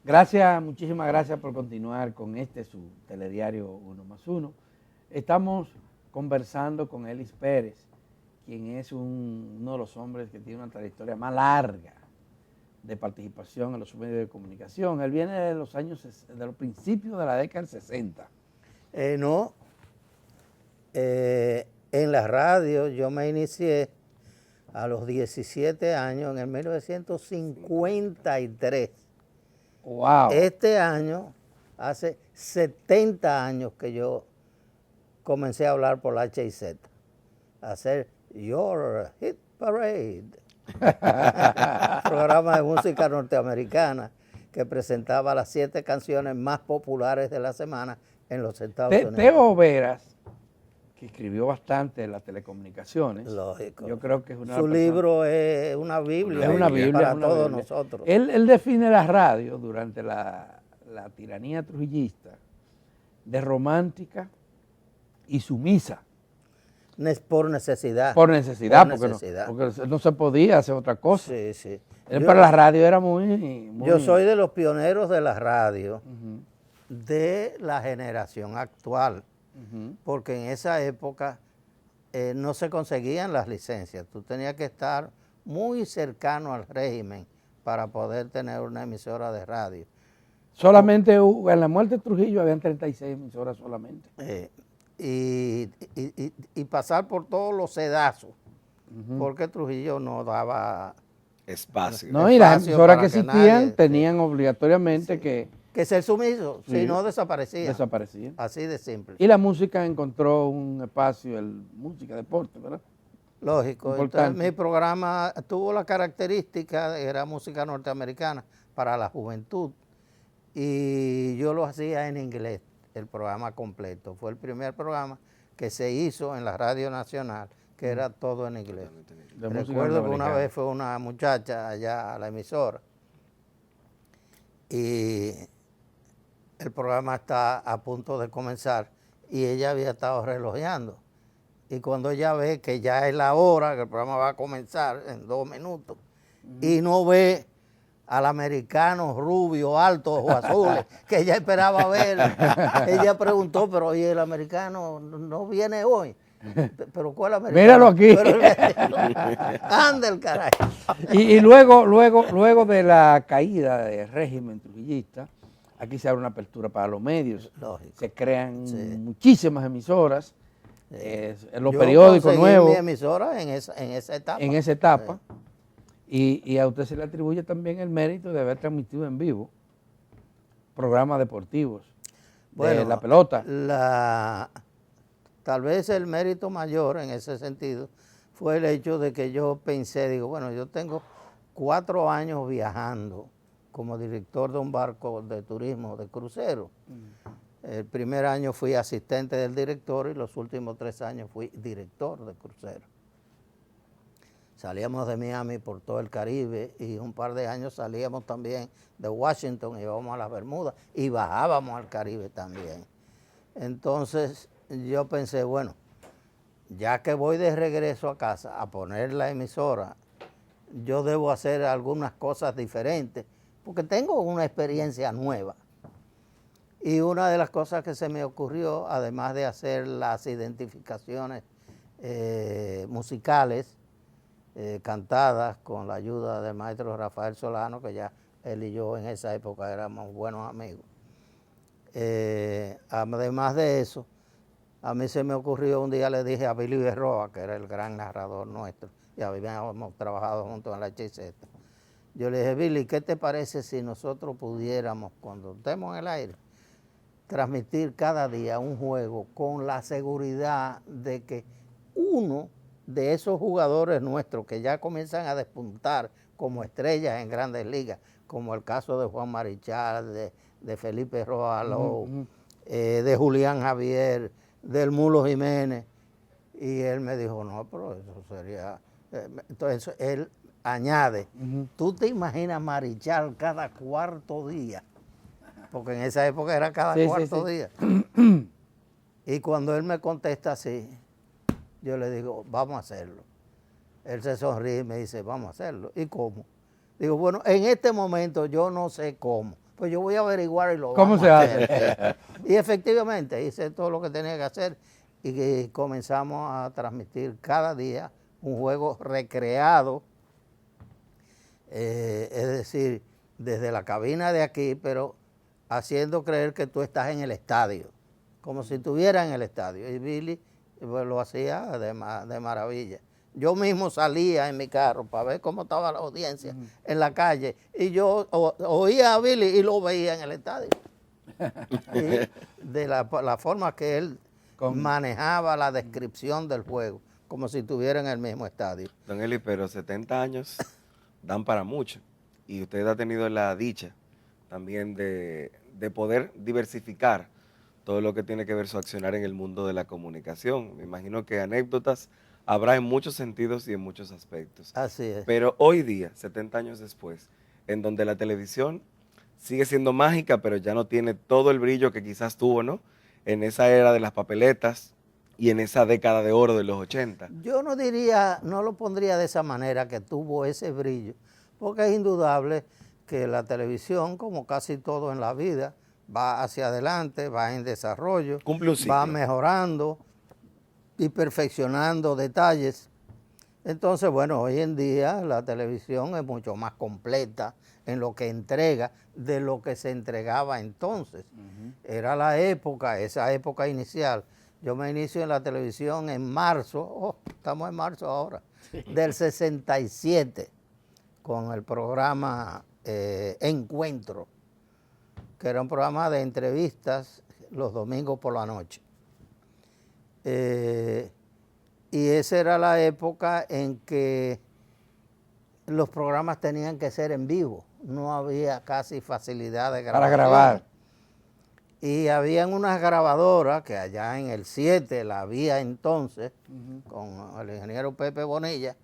Gracias, muchísimas gracias por continuar con su telediario 1+1. Estamos conversando con Ellis Pérez, quien es uno de los hombres que tiene una trayectoria más larga de participación en los medios de comunicación. Él viene de los principios de la década del 60. En la radio yo me inicié a los 17 años, en el 1953. Wow. Este año, hace 70 años que yo comencé a hablar por la HIZ, a hacer Your Hit Parade, programa de música norteamericana que presentaba las 7 canciones más populares de la semana en los Estados Unidos. Teo Veras, que escribió bastante en las telecomunicaciones. Lógico. Yo creo que es Su libro es una Biblia, para todos nosotros. Él define la radio durante la tiranía trujillista de romántica y sumisa. Por necesidad. Porque no se podía hacer otra cosa. Sí, sí. Pero la radio era muy... Yo soy de los pioneros de la radio, de la generación actual. Porque en esa época no se conseguían las licencias. Tú tenías que estar muy cercano al régimen para poder tener una emisora de radio. Solamente en la muerte de Trujillo habían 36 emisoras solamente. Y pasar por todos los sedazos, porque Trujillo no daba espacio. No, y las emisoras que existían tenían obligatoriamente que ser sumiso, si no desaparecía. Desaparecía. Así de simple. Y la música encontró un espacio, música, deporte, ¿verdad? Lógico. Entonces, mi programa tuvo la característica de que era música norteamericana para la juventud. Y yo lo hacía en inglés, el programa completo. Fue el primer programa que se hizo en la Radio Nacional, que era todo en inglés. Recuerdo que una vez fue una muchacha allá a la emisora y el programa está a punto de comenzar y ella había estado relojeando. Y cuando ella ve que ya es la hora, que el programa va a comenzar en 2 minutos, y no ve al americano rubio, alto, ojos azules, que ella esperaba ver, ella preguntó, pero oye, el americano no viene hoy. ¿Pero cuál americano? Míralo aquí. Anda el carajo. Y luego de la caída del régimen trujillista, aquí se abre una apertura para los medios. Lógico. Se crean muchísimas emisoras, los periódicos nuevos. Mi emisora en esa etapa. En esa etapa. Y a usted se le atribuye también el mérito de haber transmitido en vivo programas deportivos de la pelota. Tal vez el mérito mayor en ese sentido fue el hecho de que yo pensé, digo, bueno, yo tengo 4 años viajando como director de un barco de turismo de crucero. El primer año fui asistente del director y los últimos 3 años fui director de crucero. Salíamos de Miami por todo el Caribe y un par de años salíamos también de Washington, íbamos a las Bermudas y bajábamos al Caribe también. Entonces yo pensé, bueno, ya que voy de regreso a casa a poner la emisora, yo debo hacer algunas cosas diferentes porque tengo una experiencia nueva. Y una de las cosas que se me ocurrió, además de hacer las identificaciones musicales, cantadas con la ayuda del maestro Rafael Solano, que ya él y yo en esa época éramos buenos amigos. Además de eso, a mí se me ocurrió un día, le dije a Billy Berroa, que era el gran narrador nuestro, y habíamos trabajado juntos en la HZ. Yo le dije, Billy, ¿qué te parece si nosotros pudiéramos, cuando estemos en el aire, transmitir cada día un juego con la seguridad de que uno de esos jugadores nuestros que ya comienzan a despuntar como estrellas en Grandes Ligas, como el caso de Juan Marichal, de Felipe Rojas Lowe, de Julián Javier, del Mulo Jiménez? Y él me dijo, no, pero eso sería... Entonces él añade, ¿tú te imaginas Marichal cada 4 días? Porque en esa época era cada 4 días. Y cuando él me contesta así, yo le digo, vamos a hacerlo. Él se sonríe y me dice, vamos a hacerlo. ¿Y cómo? Digo, bueno, en este momento yo no sé cómo, pues yo voy a averiguar y lo ¿Cómo vamos se a hace? hacer. Y efectivamente hice todo lo que tenía que hacer y que comenzamos a transmitir cada día un juego recreado, es decir, desde la cabina de aquí, pero haciendo creer que tú estás en el estadio, como si estuviera en el estadio. Y Billy pues, lo hacía de maravilla. Yo mismo salía en mi carro para ver cómo estaba la audiencia en la calle y yo oía a Billy y lo veía en el estadio. Y de la forma que él manejaba la descripción del juego, como si estuviera en el mismo estadio. Don Eli, pero 70 años dan para mucho y usted ha tenido la dicha también de poder diversificar todo lo que tiene que ver su accionar en el mundo de la comunicación. Me imagino que anécdotas habrá en muchos sentidos y en muchos aspectos. Así es. Pero hoy día, 70 años después, en donde la televisión sigue siendo mágica, pero ya no tiene todo el brillo que quizás tuvo, ¿no? En esa era de las papeletas y en esa década de oro de los 80. Yo no diría, no lo pondría de esa manera, que tuvo ese brillo, porque es indudable que la televisión, como casi todo en la vida, va hacia adelante, va en desarrollo, Cumple un ciclo. va mejorando y perfeccionando detalles. Entonces, bueno, hoy en día la televisión es mucho más completa en lo que entrega de lo que se entregaba entonces. Era la época, esa época inicial. Yo me inicio en la televisión en marzo, estamos en marzo ahora, del 67, con el programa Encuentro, que era un programa de entrevistas los domingos por la noche. Y esa era la época en que los programas tenían que ser en vivo, no había casi facilidad de grabación. Para grabar. Y habían unas grabadoras, que allá en el 7 la había entonces, con el ingeniero Pepe Bonilla,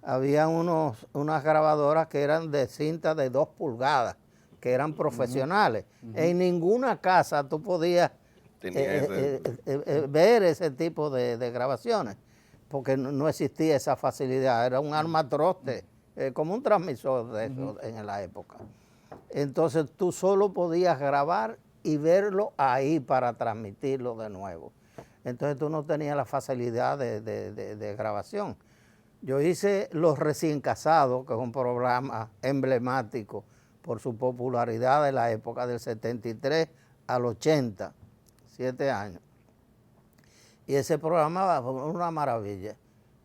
habían unas grabadoras que eran de cinta de 2 pulgadas, que eran profesionales. En ninguna casa tú podías ver ese tipo de grabaciones, porque no existía esa facilidad, era un armatroste, como un transmisor de eso en la época. Entonces tú solo podías grabar y verlo ahí para transmitirlo de nuevo. Entonces tú no tenías la facilidad de grabación. Yo hice Los Recién Casados, que es un programa emblemático por su popularidad de la época del 73 al 80, 7 años. Y ese programa fue una maravilla.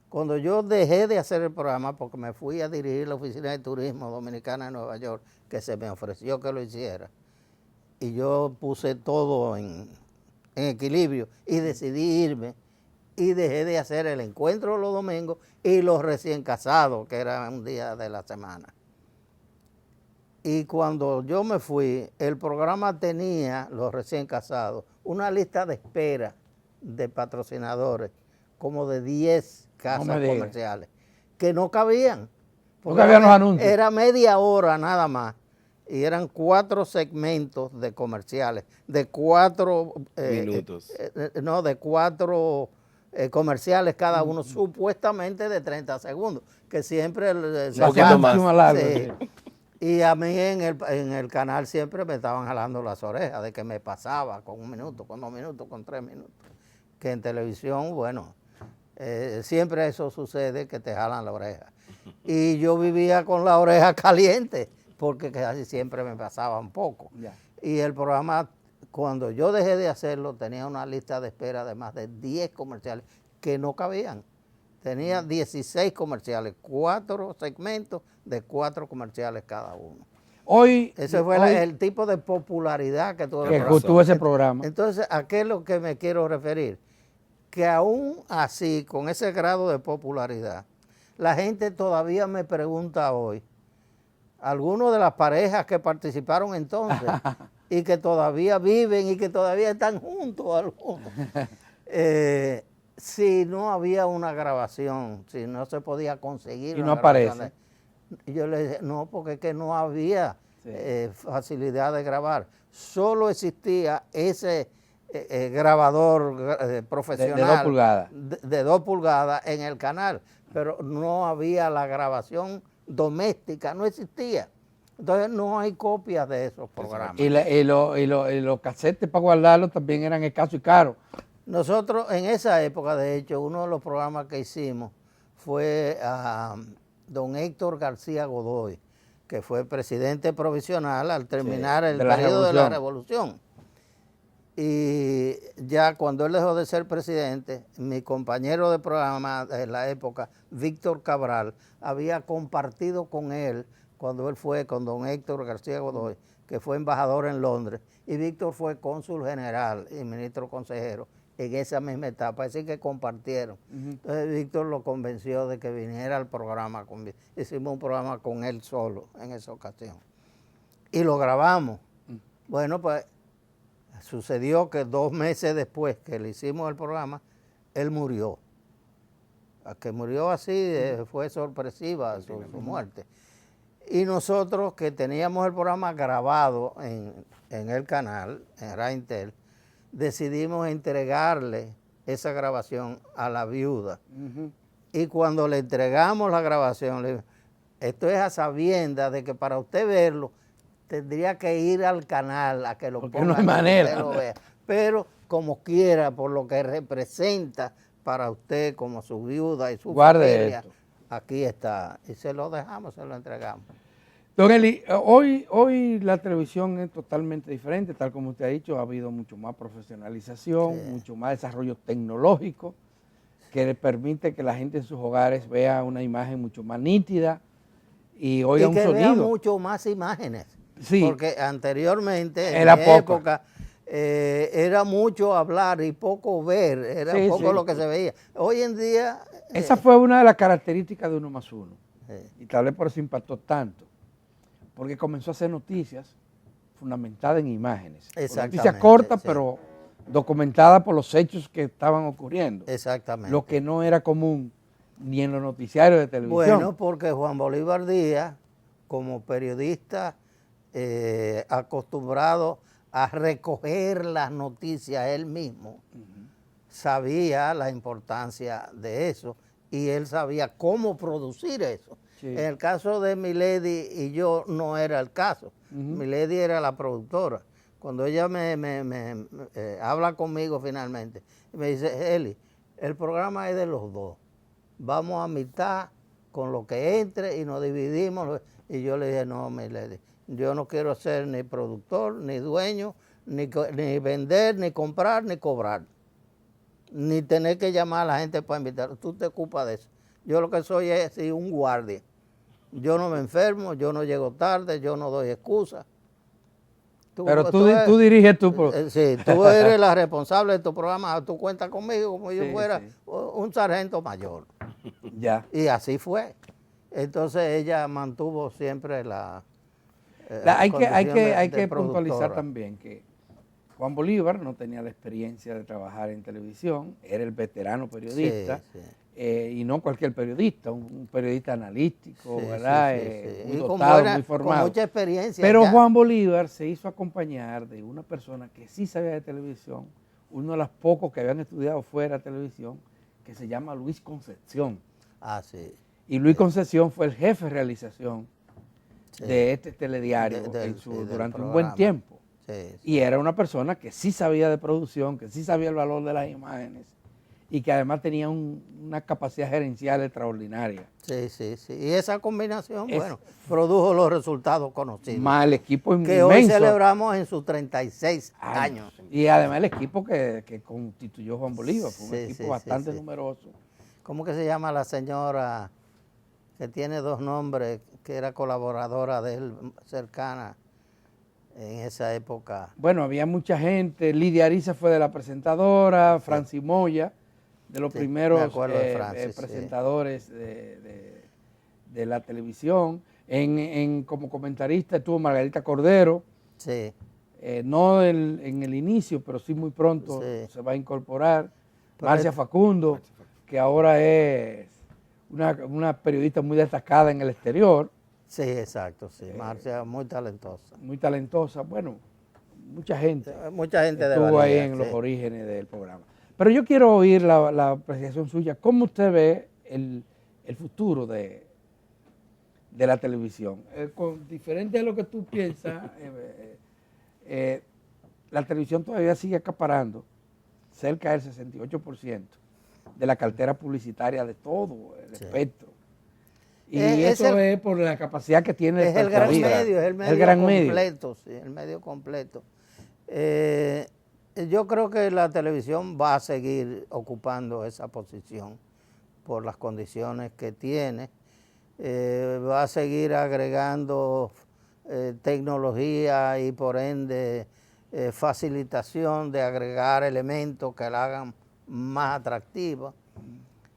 Cuando yo dejé de hacer el programa, porque me fui a dirigir la Oficina de Turismo Dominicana en Nueva York, que se me ofreció que lo hiciera, y yo puse todo en equilibrio y decidí irme y dejé de hacer el Encuentro los domingos y Los Recién Casados, que era un día de la semana. Y cuando yo me fui, el programa tenía, Los Recién Casados, una lista de espera de patrocinadores, como de 10 casas comerciales, que no cabían. No cabían los anuncios. Era media hora nada más. Y eran 4 segmentos de comerciales, de 4 minutos. De 4 comerciales cada uno, supuestamente de 30 segundos, que siempre un poquito más largo. Sí. Y a mí en el canal siempre me estaban jalando las orejas de que me pasaba con 1 minuto, con 2 minutos, con 3 minutos. Que en televisión, bueno, siempre eso sucede, que te jalan la oreja. Y yo vivía con la oreja caliente, porque casi siempre me pasaba un poco. Yeah. Y el programa, cuando yo dejé de hacerlo, tenía una lista de espera de más de 10 comerciales que no cabían. Tenía 16 comerciales, 4 segmentos de 4 comerciales cada uno. Ese fue el tipo de popularidad que tuvo ese programa. Entonces, ¿a qué es lo que me quiero referir? Que aún así, con ese grado de popularidad, la gente todavía me pregunta hoy, algunos de las parejas que participaron entonces y que todavía viven y que todavía están juntos algunos, si no había una grabación, si no se podía conseguir y una no aparece. Yo le dije, no, porque es que no había facilidad de grabar. Solo existía ese grabador profesional de 2 pulgadas. De 2 pulgadas en el canal, pero no había la grabación doméstica, no existía. Entonces no hay copias de esos programas. Y los cassettes para guardarlos también eran escasos y caros. Nosotros en esa época, de hecho, uno de los programas que hicimos fue a don Héctor García Godoy, que fue presidente provisional al terminar el periodo de la Revolución. Y ya cuando él dejó de ser presidente, mi compañero de programa de la época, Víctor Cabral, había compartido con él cuando él fue con don Héctor García Godoy, que fue embajador en Londres, y Víctor fue cónsul general y ministro consejero en esa misma etapa, así que compartieron. Entonces Víctor lo convenció de que viniera al programa, hicimos un programa con él solo en esa ocasión. Y lo grabamos. Bueno, pues sucedió que 2 meses después que le hicimos el programa, él murió. Que murió así, fue sorpresiva su muerte. Y nosotros que teníamos el programa grabado en el canal, en Raintel, decidimos entregarle esa grabación a la viuda. Y cuando le entregamos la grabación, le dije, esto es a sabiendas de que para usted verlo, tendría que ir al canal a que lo ponga, no hay manera. Que usted lo vea. Pero como quiera, por lo que representa para usted como su viuda y su familia, aquí está. Y se lo dejamos, se lo entregamos. Don Eli, hoy la televisión es totalmente diferente, tal como usted ha dicho, ha habido mucho más profesionalización, mucho más desarrollo tecnológico, que le permite que la gente en sus hogares vea una imagen mucho más nítida y oiga un sonido. Y que vea mucho más imágenes, porque anteriormente, en mi época, era mucho hablar y poco ver, era poco lo que se veía. Hoy en día... Esa fue una de las características de Uno Más Uno, y tal vez por eso impactó tanto. Porque comenzó a hacer noticias fundamentadas en imágenes. Noticias cortas, pero documentadas por los hechos que estaban ocurriendo. Exactamente. Lo que no era común ni en los noticiarios de televisión. Bueno, porque Juan Bolívar Díaz, como periodista acostumbrado a recoger las noticias él mismo, sabía la importancia de eso y él sabía cómo producir eso. En el caso de Milady y yo no era el caso. Milady era la productora. Cuando ella me habla conmigo finalmente, me dice, Eli, el programa es de los dos. Vamos a mitad con lo que entre y nos dividimos. Y yo le dije, no, Milady, yo no quiero ser ni productor, ni dueño, ni vender, ni comprar, ni cobrar. Ni tener que llamar a la gente para invitar. Tú te ocupas de eso. Yo lo que soy es un guardia. Yo no me enfermo, yo no llego tarde, yo no doy excusas. Pero tú diriges tu programa. Sí, tú eres la responsable de tu programa, tú cuentas conmigo como yo fuera un sargento mayor. Ya. Y así fue. Entonces ella mantuvo siempre hay que puntualizar también que Juan Bolívar no tenía la experiencia de trabajar en televisión, era el veterano periodista. Y no cualquier periodista, un periodista analítico, ¿verdad? Muy dotado, muy formado. Con mucha experiencia. Pero Juan Bolívar se hizo acompañar de una persona que sí sabía de televisión, uno de los pocos que habían estudiado fuera de televisión, que se llama Luis Concepción. Ah, sí. Y Luis Concepción fue el jefe de realización de este telediario durante un buen tiempo. Y era una persona que sí sabía de producción, que sí sabía el valor de las imágenes, y que además tenía una capacidad gerencial extraordinaria. Sí. Y esa combinación, produjo los resultados conocidos. Más el equipo inmenso. Que hoy celebramos en sus 36 años. Y además el equipo que constituyó Juan Bolívar, fue un equipo bastante numeroso. ¿Cómo que se llama la señora que tiene 2 nombres, que era colaboradora de él, cercana en esa época? Bueno, había mucha gente. Lidia Ariza fue de la presentadora, Francis Moya, de los primeros presentadores de la televisión. Como comentarista estuvo Margarita Cordero, no en el inicio, pero sí muy pronto se va a incorporar. Marcia Facundo, que ahora es una periodista muy destacada en el exterior. Sí, exacto, Marcia, muy talentosa. Muy talentosa, bueno, mucha gente estuvo ahí en los orígenes del programa. Pero yo quiero oír la apreciación suya. ¿Cómo usted ve el futuro de de la televisión. Diferente a lo que tú piensas, la televisión todavía sigue acaparando cerca del 68% de la cartera publicitaria de todo el espectro. Y eso es por la capacidad que tiene es el gran medio, es el medio completo, sí, el medio completo. Yo creo que la televisión va a seguir ocupando esa posición por las condiciones que tiene. Va a seguir agregando tecnología y por ende facilitación de agregar elementos que la hagan más atractiva.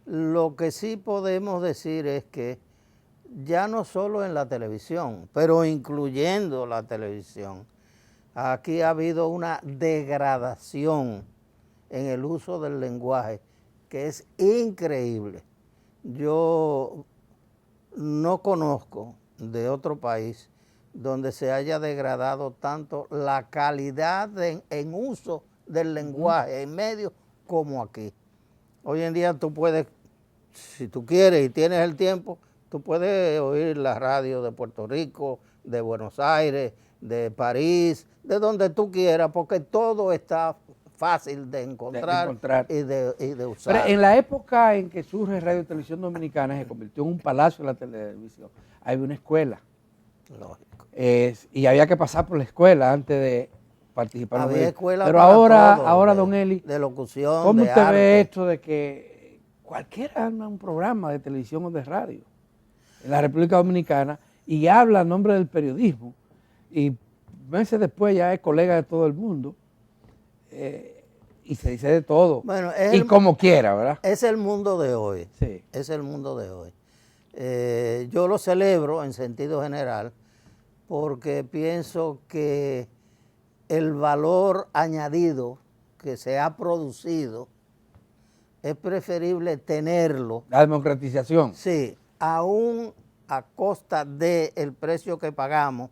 Lo que sí podemos decir es que ya no solo en la televisión, pero incluyendo la televisión, aquí ha habido una degradación en el uso del lenguaje que es increíble. Yo no conozco de otro país donde se haya degradado tanto la calidad en uso del lenguaje en medios como aquí. Hoy en día tú puedes, si tú quieres y tienes el tiempo, tú puedes oír la radio de Puerto Rico, de Buenos Aires, de París, de donde tú quieras, porque todo está fácil de encontrar. Y de usar. Pero en la época en que surge Radio y Televisión Dominicana, se convirtió en un palacio de la televisión. Había una escuela. Lógico. Y había que pasar por la escuela antes de participar. Había escuela. Pero para ahora don Eli, de locución, ¿cómo de usted arte? ve esto de que cualquiera anda un programa de televisión o de radio en la República Dominicana y habla a nombre del periodismo y meses después ya es colega de todo el mundo y se dice de todo, bueno, como quiera, ¿verdad? Es el mundo de hoy. Sí. Es el mundo de hoy. Yo lo celebro en sentido general porque pienso que el valor añadido que se ha producido es preferible tenerlo. La democratización. Sí, aún a costa del precio que pagamos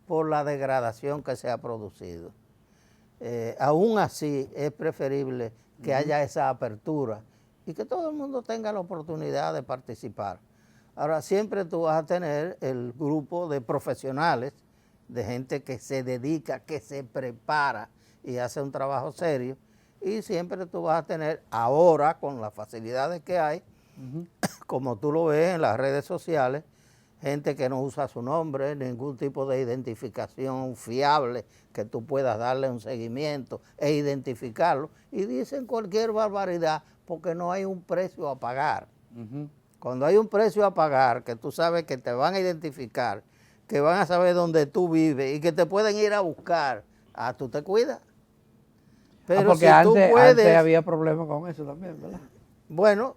por la degradación que se ha producido. Aún así es preferible que haya esa apertura y que todo el mundo tenga la oportunidad de participar. Ahora, siempre tú vas a tener el grupo de profesionales, de gente que se dedica, que se prepara y hace un trabajo serio, y siempre tú vas a tener ahora, con las facilidades que hay, como tú lo ves en las redes sociales, gente que no usa su nombre, ningún tipo de identificación fiable que tú puedas darle un seguimiento e identificarlo, y dicen cualquier barbaridad porque no hay un precio a pagar. Cuando hay un precio a pagar, que tú sabes que te van a identificar, que van a saber dónde tú vives y que te pueden ir a buscar, tú te cuidas. Pero porque si antes había problemas con eso también, ¿verdad? Bueno,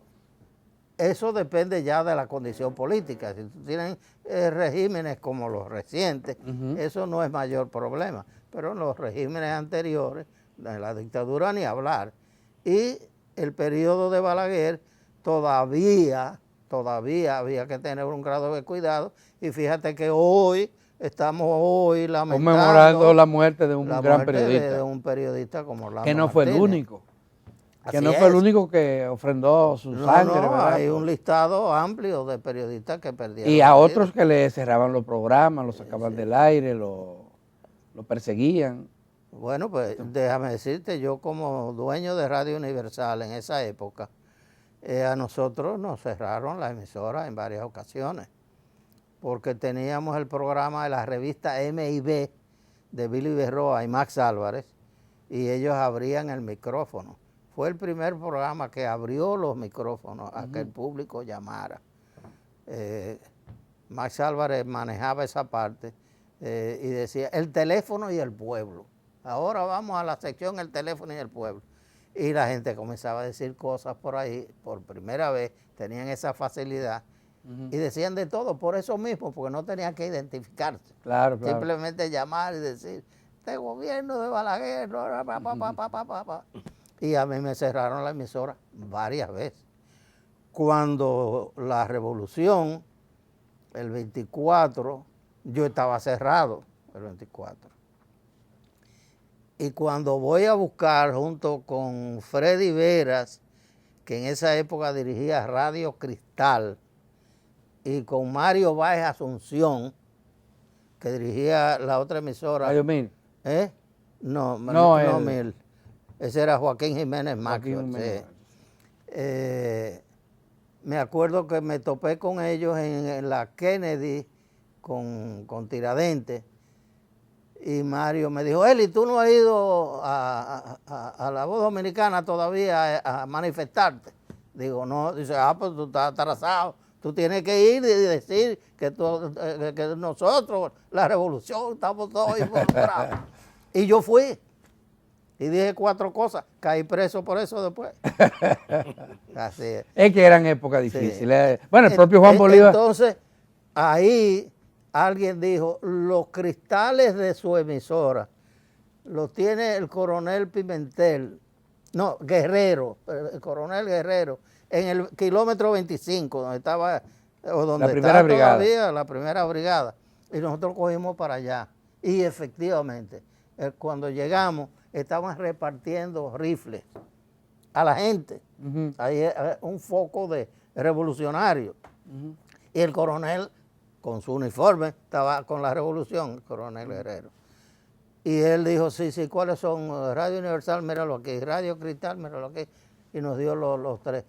eso depende ya de la condición política. Si tienen regímenes como los recientes, eso no es mayor problema. Pero en los regímenes anteriores, en la dictadura ni hablar. Y el periodo de Balaguer todavía había que tener un grado de cuidado. Y fíjate que estamos lamentando conmemorando la muerte de un gran periodista. De un periodista como Orlando que no fue el Martínez. único. Que no fue el único que ofrendó su sangre, ¿verdad? Hay un listado amplio de periodistas que perdieron. Y a otros que le cerraban los programas, los sacaban del aire, lo perseguían. Bueno, pues déjame decirte, yo como dueño de Radio Universal en esa época, a nosotros nos cerraron la emisora en varias ocasiones, porque teníamos el programa de la revista M&B de Billy Berroa y Max Álvarez, y ellos abrían el micrófono. Fue el primer programa que abrió los micrófonos a que el público llamara. Max Álvarez manejaba esa parte y decía, el teléfono y el pueblo. Ahora vamos a la sección el teléfono y el pueblo. Y la gente comenzaba a decir cosas por ahí, por primera vez, tenían esa facilidad y decían de todo, por eso mismo, porque no tenían que identificarse. Claro. Simplemente llamar y decir, este gobierno de Balaguer, Y a mí me cerraron la emisora varias veces. Cuando la revolución, el 24, yo estaba cerrado, el 24. Y cuando voy a buscar junto con Freddy Veras, que en esa época dirigía Radio Cristal, y con Mario Báez Asunción, que dirigía la otra emisora. Radio Mil. ¿Eh? No, No, Mil. Ese era Joaquín Jiménez Maxwell. Joaquín Jiménez. Sí. Me acuerdo que me topé con ellos en la Kennedy con Tiradentes. Y Mario me dijo, Eli, ¿tú no has ido a la Voz Dominicana todavía a manifestarte? Digo, no. Dice, pues tú estás atrasado. Tú tienes que ir y decir que nosotros, la revolución, estamos todos involucrados. Y yo fui. Y dije 4 cosas. Caí preso por eso después. Así es. Es que eran épocas difíciles. Sí. Bueno, el propio Juan Bolívar. Entonces, ahí alguien dijo, los cristales de su emisora los tiene el coronel Pimentel, no, Guerrero, el coronel Guerrero, en el kilómetro 25, donde estaba, o donde la primera está brigada. todavía la primera brigada. Y nosotros cogimos para allá. Y efectivamente, cuando llegamos, estaban repartiendo rifles a la gente. Ahí un foco de revolucionario. Y el coronel, con su uniforme, estaba con la revolución, el coronel Guerrero. Y él dijo, sí, ¿cuáles son? Radio Universal, míralo aquí, Radio Cristal, míralo aquí. Y nos dio los 3.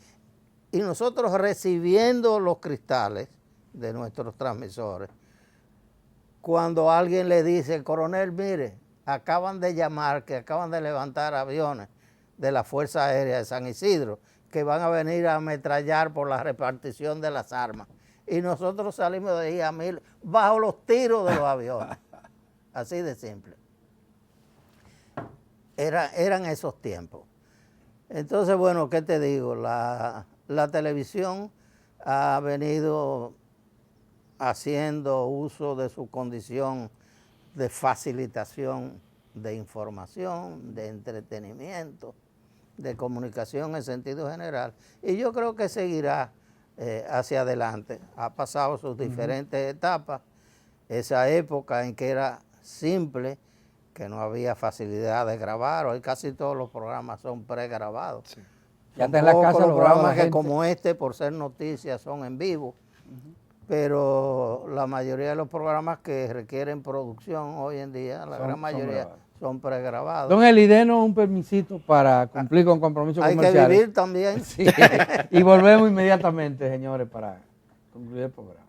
Y nosotros recibiendo los cristales de nuestros transmisores, cuando alguien le dice, el coronel, mire, acaban de llamar, que acaban de levantar aviones de la Fuerza Aérea de San Isidro, que van a venir a ametrallar por la repartición de las armas. Y nosotros salimos de ahí a 1000 bajo los tiros de los aviones. Así de simple. Eran esos tiempos. Entonces, bueno, ¿qué te digo? La televisión ha venido haciendo uso de su condición de facilitación de información, de entretenimiento, de comunicación en sentido general. Y yo creo que seguirá hacia adelante. Ha pasado sus diferentes etapas. Esa época en que era simple, que no había facilidad de grabar, hoy casi todos los programas son pregrabados. Sí. Ya está en la casa los programas que como este, por ser noticias, son en vivo. Pero la mayoría de los programas que requieren producción hoy en día, la gran mayoría son pregrabados. Don Eli, denos un permisito para cumplir con compromisos comerciales. Hay que vivir también. Sí. Y volvemos inmediatamente, señores, para concluir el programa.